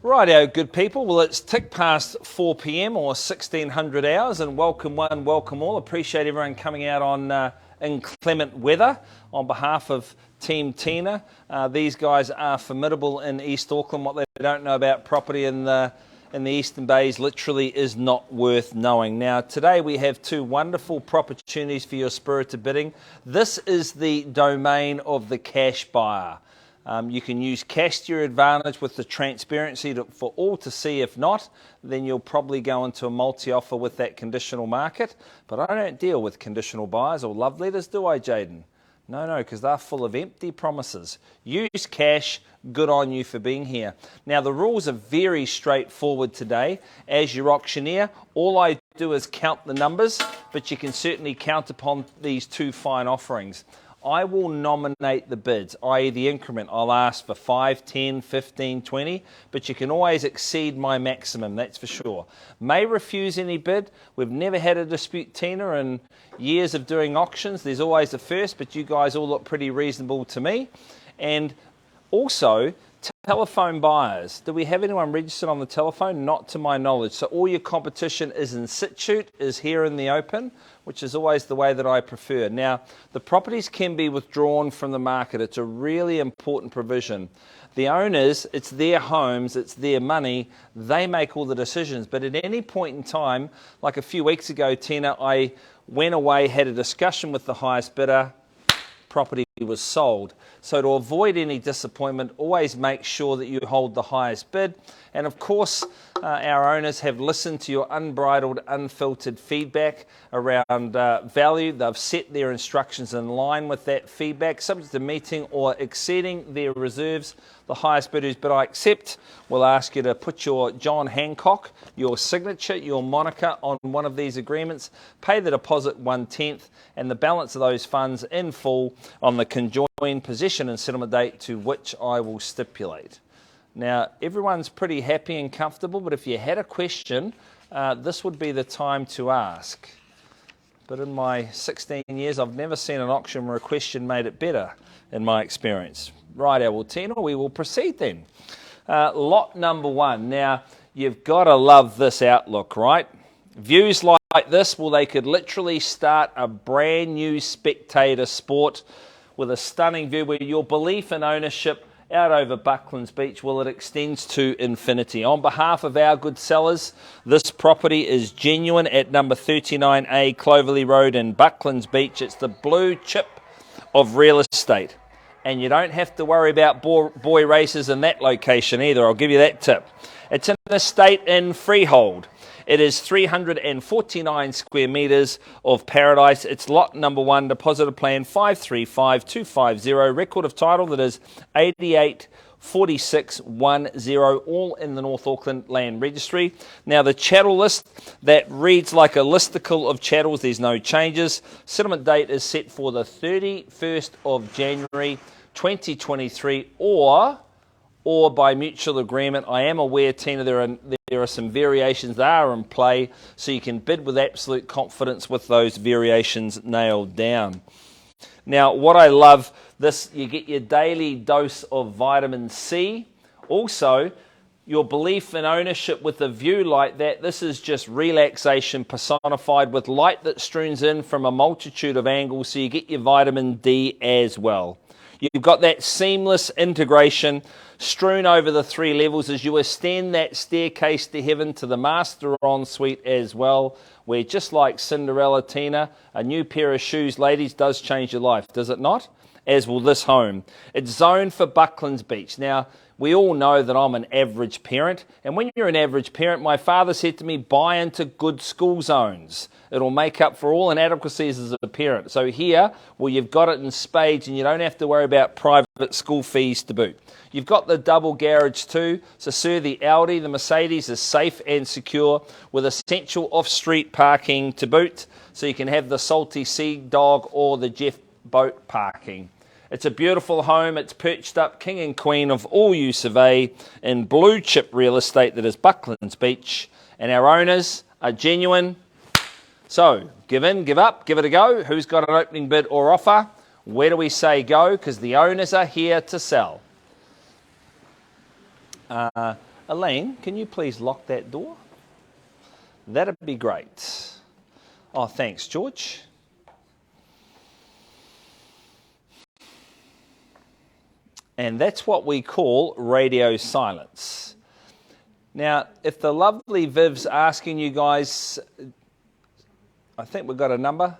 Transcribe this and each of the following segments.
Rightio, good people. Well, it's tick past 4 p.m. or 1600 hours, and welcome one, welcome all. Appreciate everyone coming out on inclement weather on behalf of Team Tina. These guys are formidable in East Auckland. What they don't know about property in the Eastern Bays literally is not worth knowing. Now, today we have two wonderful opportunities for your spirited bidding. This is the domain of the cash buyer. You can use cash to your advantage with the transparency for all to see. If not, then you'll probably go into a multi-offer with that conditional market. But I don't deal with conditional buyers or love letters, do I, Jaden? No, because they're full of empty promises. Use cash, good on you for being here. Now, the rules are very straightforward today. As your auctioneer, all I do is count the numbers, but you can certainly count upon these two fine offerings. I will nominate the bids, i.e. the increment. I'll ask for 5, 10, 15, 20, but you can always exceed my maximum, that's for sure. May refuse any bid. We've never had a dispute, Tina, in years of doing auctions. There's always a first, but you guys all look pretty reasonable to me. And also, telephone buyers. Do we have anyone registered on the telephone? Not to my knowledge. So all your competition is in situ, is here in the open, which is always the way that I prefer. Now, the properties can be withdrawn from the market. It's a really important provision. The owners, it's their homes, it's their money, they make all the decisions. But at any point in time, like a few weeks ago, Tina, I went away, had a discussion with the highest bidder, property was sold. So to avoid any disappointment, always make sure that you hold the highest bid. And of course, our owners have listened to your unbridled, unfiltered feedback around value. They've set their instructions in line with that feedback, subject to meeting or exceeding their reserves. The highest bid whose bid I accept will ask you to put your John Hancock, your signature, your moniker on one of these agreements, pay the deposit 1/10, and the balance of those funds in full on the conjoined possession and settlement date to which I will stipulate. Now, everyone's pretty happy and comfortable, but if you had a question, this would be the time to ask. But in my 16 years, I've never seen an auction where a question made it better, in my experience. Right, well, Tina, we will proceed then. Lot number one. Now, you've got to love this outlook, right? Views like this, well, they could literally start a brand new spectator sport with a stunning view where your belief in ownership out over Bucklands Beach, well, it extends to infinity. On behalf of our good sellers, this property is genuine at number 39A Clovelly Road in Bucklands Beach. It's the blue chip of real estate. And you don't have to worry about boy races in that location either. I'll give you that tip. It's an estate in freehold. It is 349 square metres of paradise. It's lot number one, depositor plan 535250, record of title that is 884610, all in the North Auckland Land Registry. Now the chattel list, that reads like a listicle of chattels. There's no changes. Settlement date is set for the 31st of January 2023 or by mutual agreement. I am aware, Tina, there are some variations that are in play, so you can bid with absolute confidence with those variations nailed down. Now, what I love, this, you get your daily dose of vitamin C. Also, your belief in ownership with a view like that, this is just relaxation personified with light that streams in from a multitude of angles, so you get your vitamin D as well. You've got that seamless integration strewn over the 3 levels as you ascend that staircase to heaven to the master ensuite as well, where just like Cinderella, Tina, a new pair of shoes, ladies, does change your life, does it not? As will this home. It's zoned for Bucklands Beach. Now, we all know that I'm an average parent, and when you're an average parent, my father said to me, buy into good school zones. It'll make up for all inadequacies as a parent. So here, well, you've got it in spades, and you don't have to worry about private school fees to boot. You've got the double garage too, so sir, the Audi, the Mercedes is safe and secure with essential off-street parking to boot, so you can have the salty sea dog or the Jeff boat parking. It's a beautiful home. It's perched up king and queen of all you survey in blue chip real estate that is Bucklands Beach. And our owners are genuine. So give in, give up, give it a go. Who's got an opening bid or offer? Where do we say go? Because the owners are here to sell. Elaine, can you please lock that door? That'd be great. Oh, thanks, George. And that's what we call radio silence. Now, if the lovely Viv's asking you guys, I think we've got a number.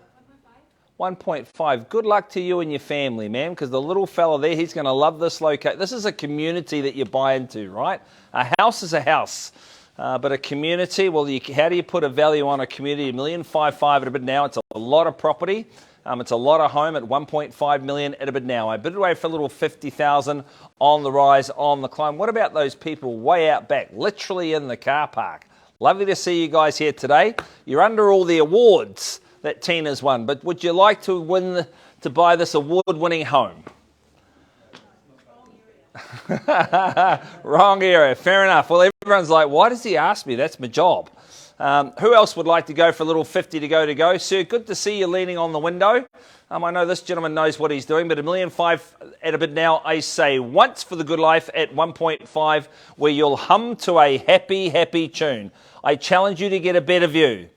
1.5. Good luck to you and your family, man, because the little fella there, he's going to love this location. This is a community that you buy into, right? A house is a house, but a community, well, how do you put a value on a community? $1,550,000 at a bid now. It's a lot of property. It's a lot of home at $1.5 million at a bid now. I bid away for a little $50,000 on the rise, on the climb. What about those people way out back, literally in the car park? Lovely to see you guys here today. You're under all the awards that Tina's won, but would you like to buy this award-winning home? Wrong area. Fair enough. Well, everyone's like, why does he ask me? That's my job. Who else would like to go for a little 50 to go? Sir, good to see you leaning on the window. I know this gentleman knows what he's doing, but $1,500,000 at a bid now, I say once for the good life at 1.5, where you'll hum to a happy, happy tune. I challenge you to get a better view.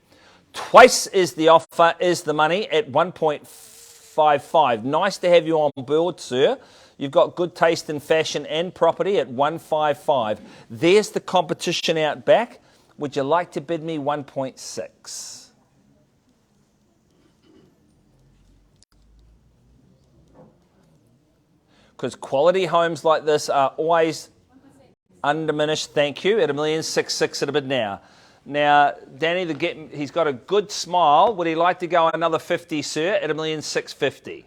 Twice is the offer, is the money at 1.55. Nice to have you on board, sir. You've got good taste in fashion and property at 155. There's the competition out back. Would you like to bid me 1.6? Because quality homes like this are always undiminished, thank you, at $1,660,000 at a bid now. Now, Danny, he's got a good smile. Would he like to go another 50, sir, at $1,650,000?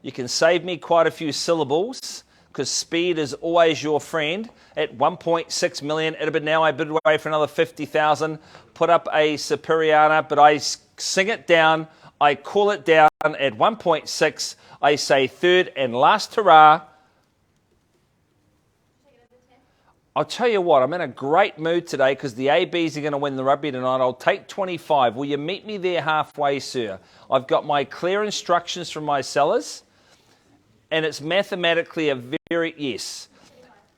You can save me quite a few syllables, because speed is always your friend at 1.6 million at a bid now. I bid away for another 50,000, put up a Superiana, but I sing it down, I call it down at 1.6. I say third and last hurrah. I'll tell you what, I'm in a great mood today because the ABs are going to win the rugby tonight. I'll take 25. Will you meet me there halfway, sir? I've got my clear instructions from my sellers, and it's mathematically a very, yes,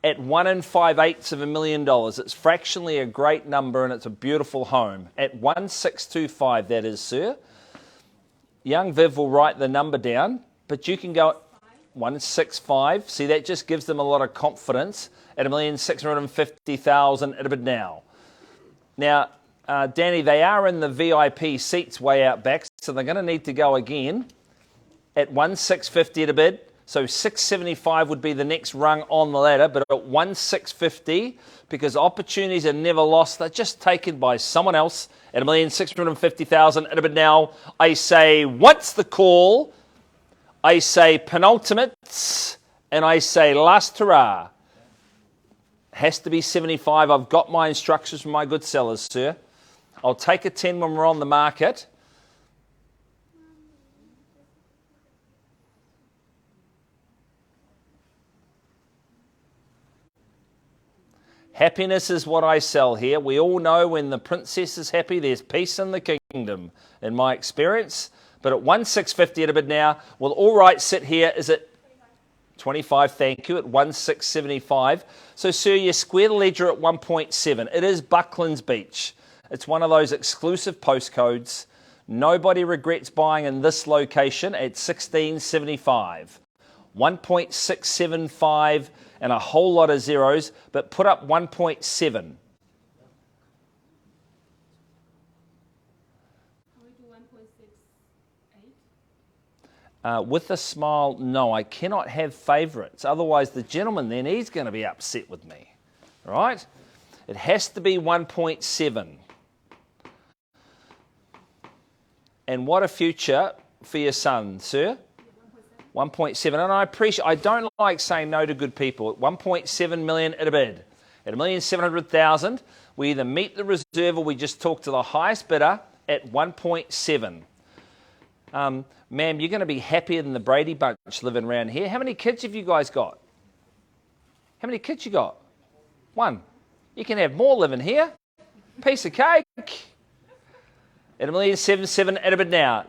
at 1 5/8 of $1 million. It's fractionally a great number, and it's a beautiful home. At 1,625, that is, sir. Young Viv will write the number down, but you can go at 165. See, that just gives them a lot of confidence at $1,650,000 at a bid now. Now, Danny, they are in the VIP seats way out back, so they're going to need to go again at 1,650 at a bid. So 675 would be the next rung on the ladder, but at 1,650, because opportunities are never lost, they're just taken by someone else at $1,650,000 at a bid now. I say once the call, I say penultimate, and I say last hurrah. Has to be 75. I've got my instructions from my good sellers, sir. I'll take a 10 when we're on the market. Happiness is what I sell here. We all know when the princess is happy, there's peace in the kingdom, in my experience. But at 1,650 at a bid now, will all right sit here? Is it 25, thank you, at 1,675. So, sir, you square the ledger at 1.7. It is Bucklands Beach. It's one of those exclusive postcodes. Nobody regrets buying in this location at 1,675. 1.675 and a whole lot of zeros, but put up 1.7. With a smile, no, I cannot have favourites. Otherwise, the gentleman then, he's going to be upset with me. Right? It has to be 1.7. And what a future for your son, sir. 1.7. And I don't like saying no to good people. At 1.7 million at a bid. At $1,700,000, we either meet the reserve or we just talk to the highest bidder at 1.7. Ma'am, you're going to be happier than the Brady bunch living around here. How many kids have you guys got? How many kids you got? One. You can have more living here. Piece of cake. At $1,777,000 at a bid now.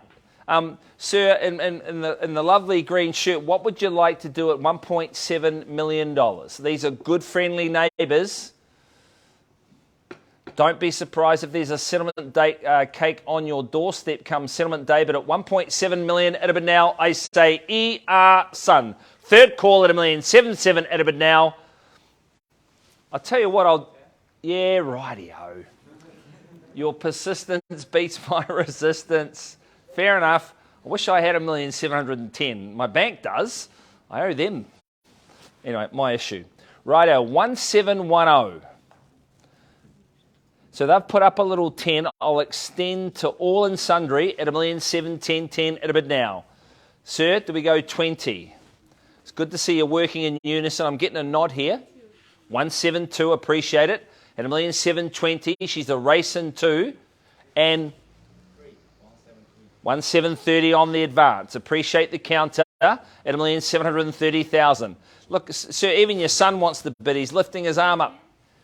Sir, in the lovely green shirt, what would you like to do at $1.7 million? These are good, friendly neighbours. Don't be surprised if there's a settlement date cake on your doorstep come settlement day, but at $1.7 million at a bid now, I say son. Third call at $1,777,000 at a bid now. I'll tell you what, yeah, rightio. Your persistence beats my resistance. Fair enough. I wish I had $1,710,000. My bank does. I owe them. Anyway, my issue. Rightio, 1710. So they've put up a little 10. I'll extend to all and sundry at $1,710,000 at a bid now. Sir, do we go 20? It's good to see you working in unison. I'm getting a nod here. 172, appreciate it. At $1,720,000, she's a racing two. And 1,730 on the advance. Appreciate the counter at $1,730,000. Look, sir, even your son wants the bid. He's lifting his arm up.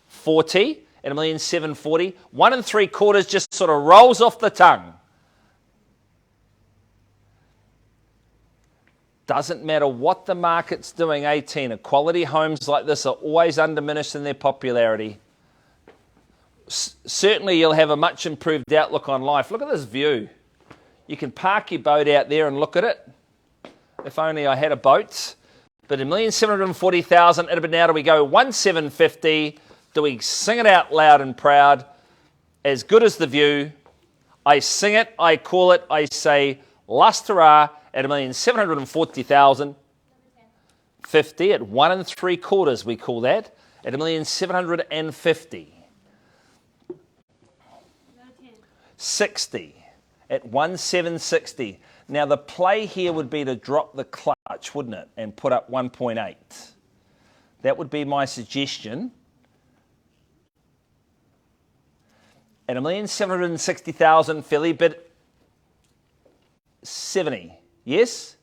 40 at $1,740,000. 1 3/4 just sort of rolls off the tongue. Doesn't matter what the market's doing, 18. Quality homes like this are always undiminished in their popularity. Certainly you'll have a much improved outlook on life. Look at this view. You can park your boat out there and look at it. If only I had a boat. But $1,740,000 at a bid now, do we go 1,750? Do we sing it out loud and proud? As good as the view. I sing it, I call it, I say, Lustera at $1,740,000. 50 at 1 3/4, we call that, at $1,750,000. 60 at 1,760. Now the play here would be to drop the clutch, wouldn't it, and put up 1.8. That would be my suggestion. At $1,760,000, Philly, but 70. Yes?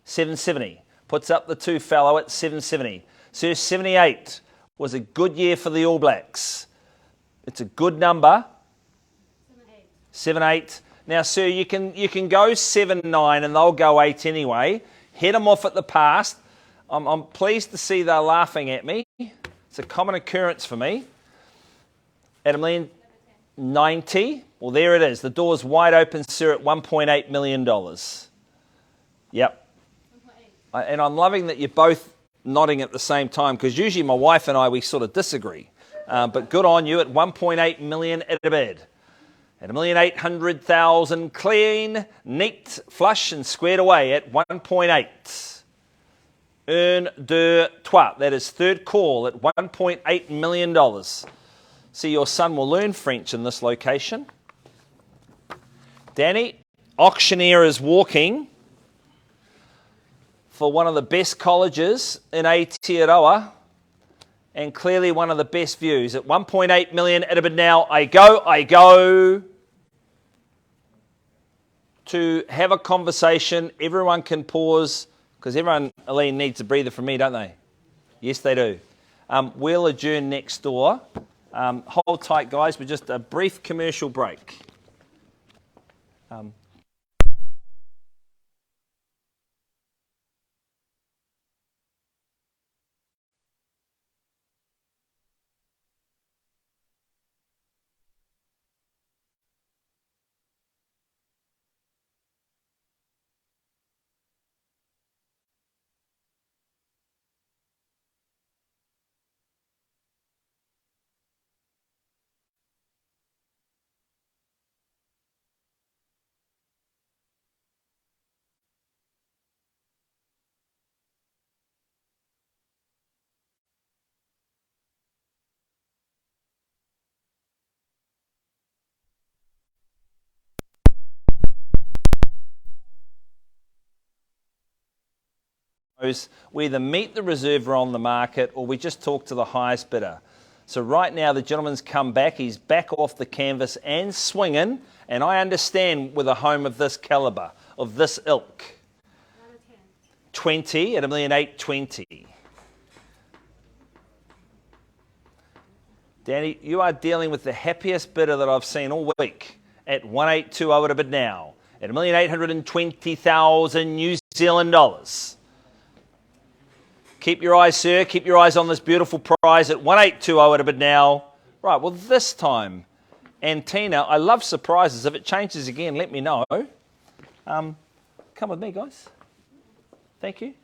770. Puts up the two fellow at 770. So 78 was a good year for the All Blacks. It's a good number. 7-8. Now, sir, you can go 7-9 and they'll go 8 anyway. Head them off at the past. I'm pleased to see they're laughing at me. It's a common occurrence for me. At $1,090,000. Well, there it is. The door's wide open, sir, at $1.8 million. Yep. And I'm loving that you're both nodding at the same time, because usually my wife and I, we sort of disagree. But good on you at $1.8 million at a bid. At $1,800,000 clean, neat, flush and squared away at 1.8. Un, deux, trois. That is third call at $1.8 million. See, your son will learn French in this location. Danny, auctioneer is walking for one of the best colleges in Aotearoa, and clearly one of the best views. At $1.8 million at a bid now, I go to have a conversation. Everyone can pause, because everyone, Aline, needs a breather from me, don't they? Yes, they do. We'll adjourn next door. Hold tight, guys, with just a brief commercial break. We either meet the reserve on the market or we just talk to the highest bidder. So right now the gentleman's come back. He's back off the canvas and swinging. And I understand with a home of this calibre, of this ilk. 20 at $1,820,000. Danny, you are dealing with the happiest bidder that I've seen all week at 1,820 at a bid now. at 1,820,000 New Zealand dollars. Keep your eyes, sir. Keep your eyes on this beautiful prize at 1,820 at a bid now. Right, well, this time, Antina, I love surprises. If it changes again, let me know. Come with me, guys. Thank you.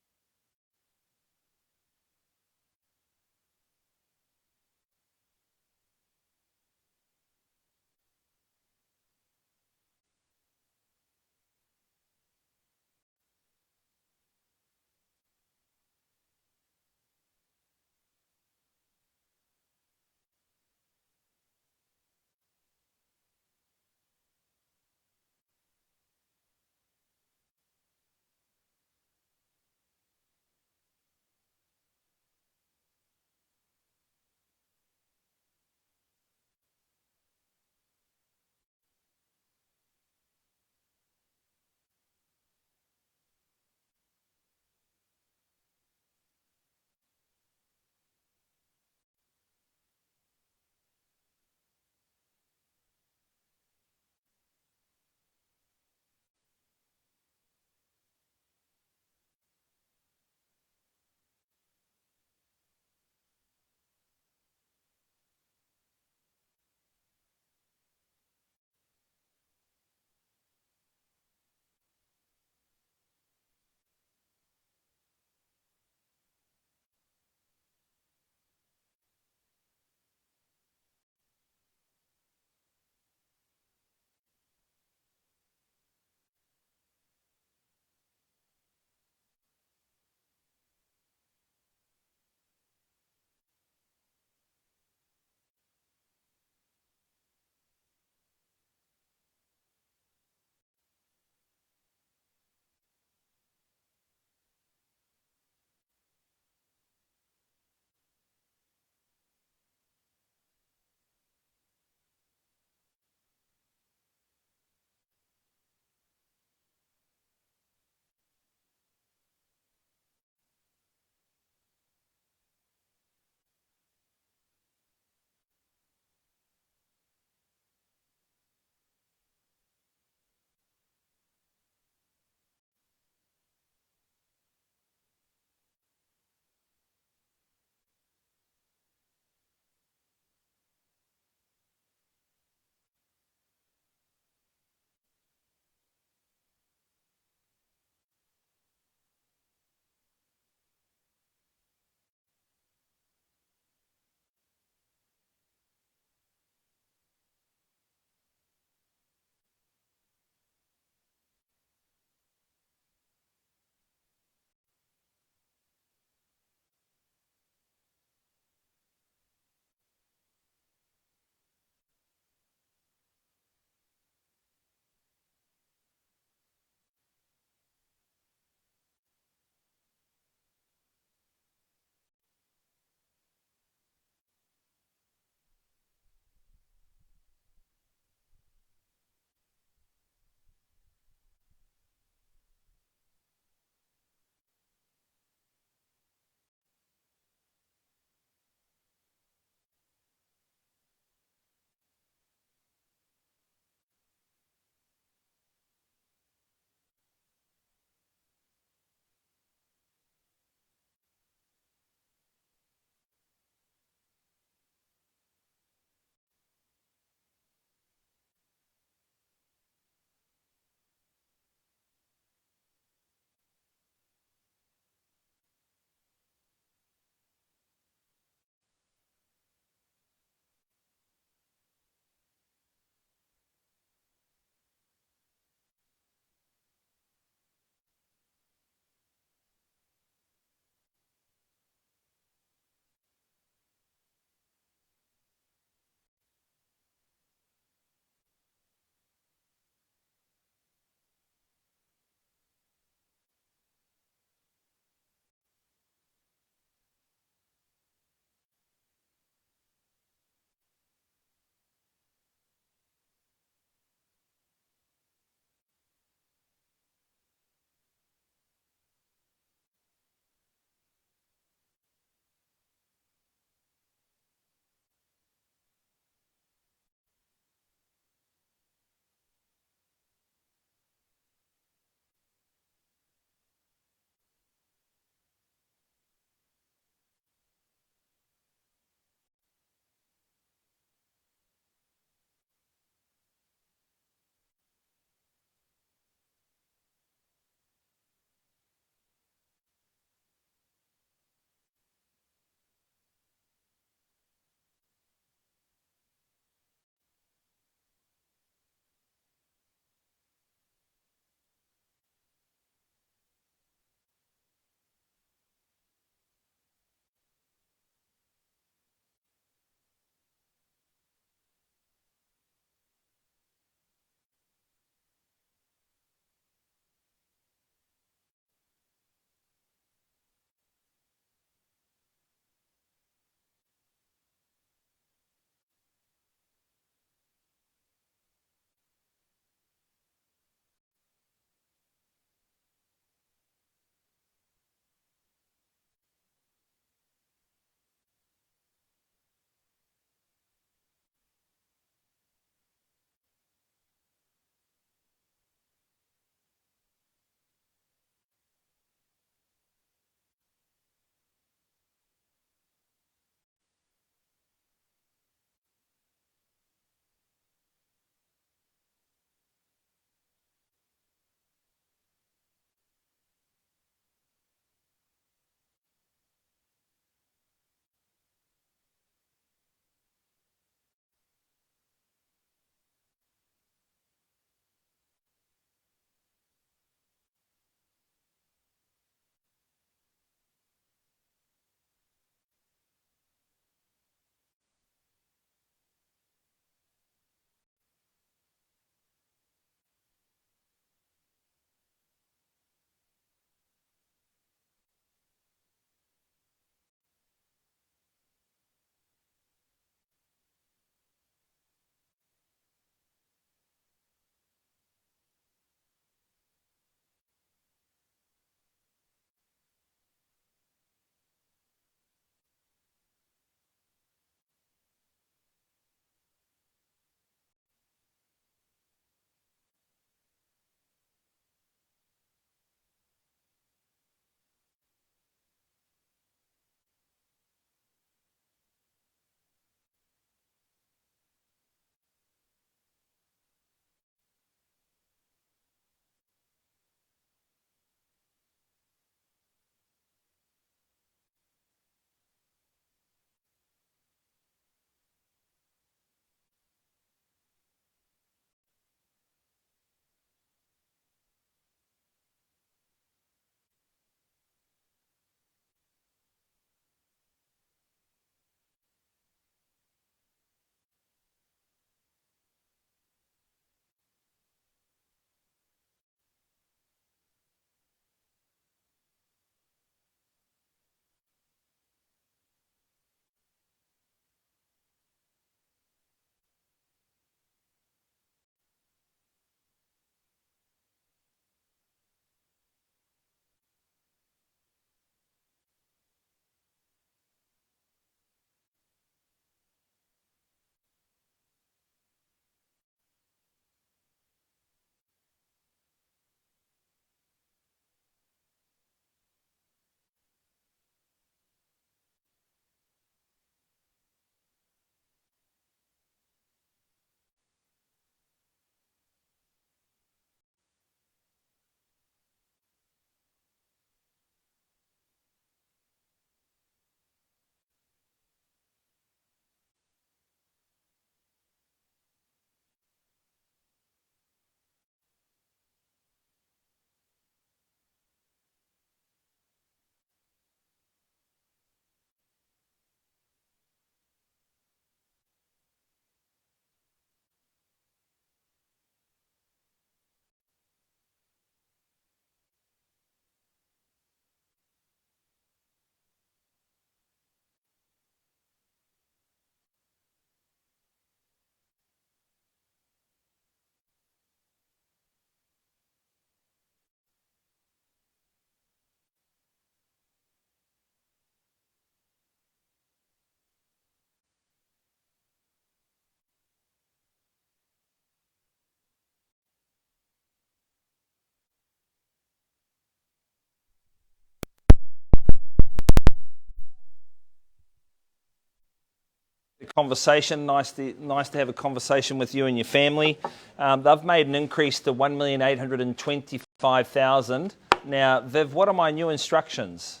conversation. Nice to have a conversation with you and your family. They've made an increase to 1,825,000. Now, Viv, what are my new instructions?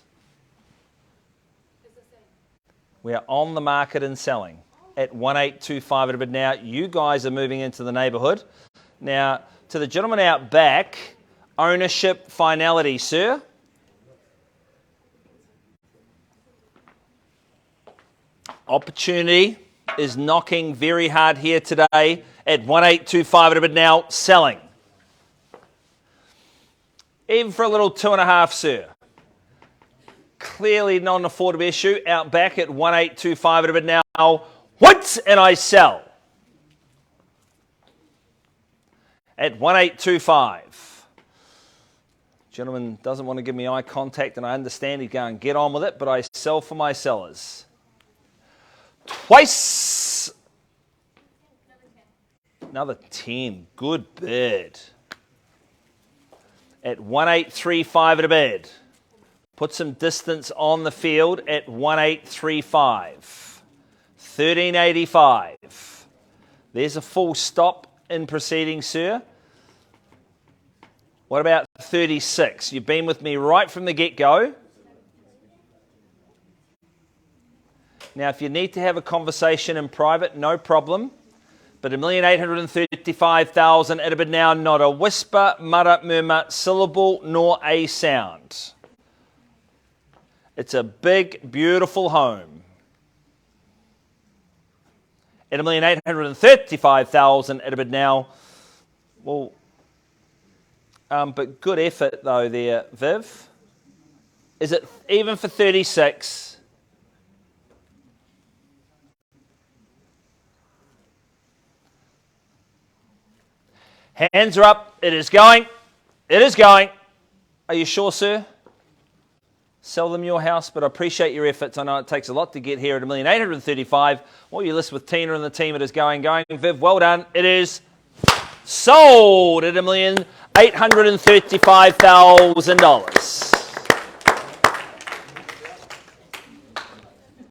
We are on the market and selling at 1,825 at a bid now. You guys are moving into the neighbourhood. Now, to the gentleman out back, ownership finality, sir. Opportunity is knocking very hard here today at 1,825 at a bid now, selling. Even for a little 2.5, sir. Clearly not an affordable issue. Out back at 1,825 at a bid now. What? And I sell. At 1,825. Gentleman doesn't want to give me eye contact, and I understand he's going, get on with it, but I sell for my sellers. Twice. Another 10. Good bid. At 1,835 at a bid. Put some distance on the field at 1,835. 1,385. There's a full stop in proceeding, sir. What about 36? You've been with me right from the get-go. Now, if you need to have a conversation in private, no problem. But 1,835,000 at a bid now, not a whisper, mutter, murmur, syllable, nor a sound. It's a big, beautiful home. At 1,835,000 at a bid now. Well, but good effort though there, Viv. Is it even for 36? Hands are up. It is going. It is going. Are you sure, sir? Sell them your house, but I appreciate your efforts. I know it takes a lot to get here at 1,835,000. While you list with Tina and the team, it is going. Viv, well done. It is sold at $1,835,000.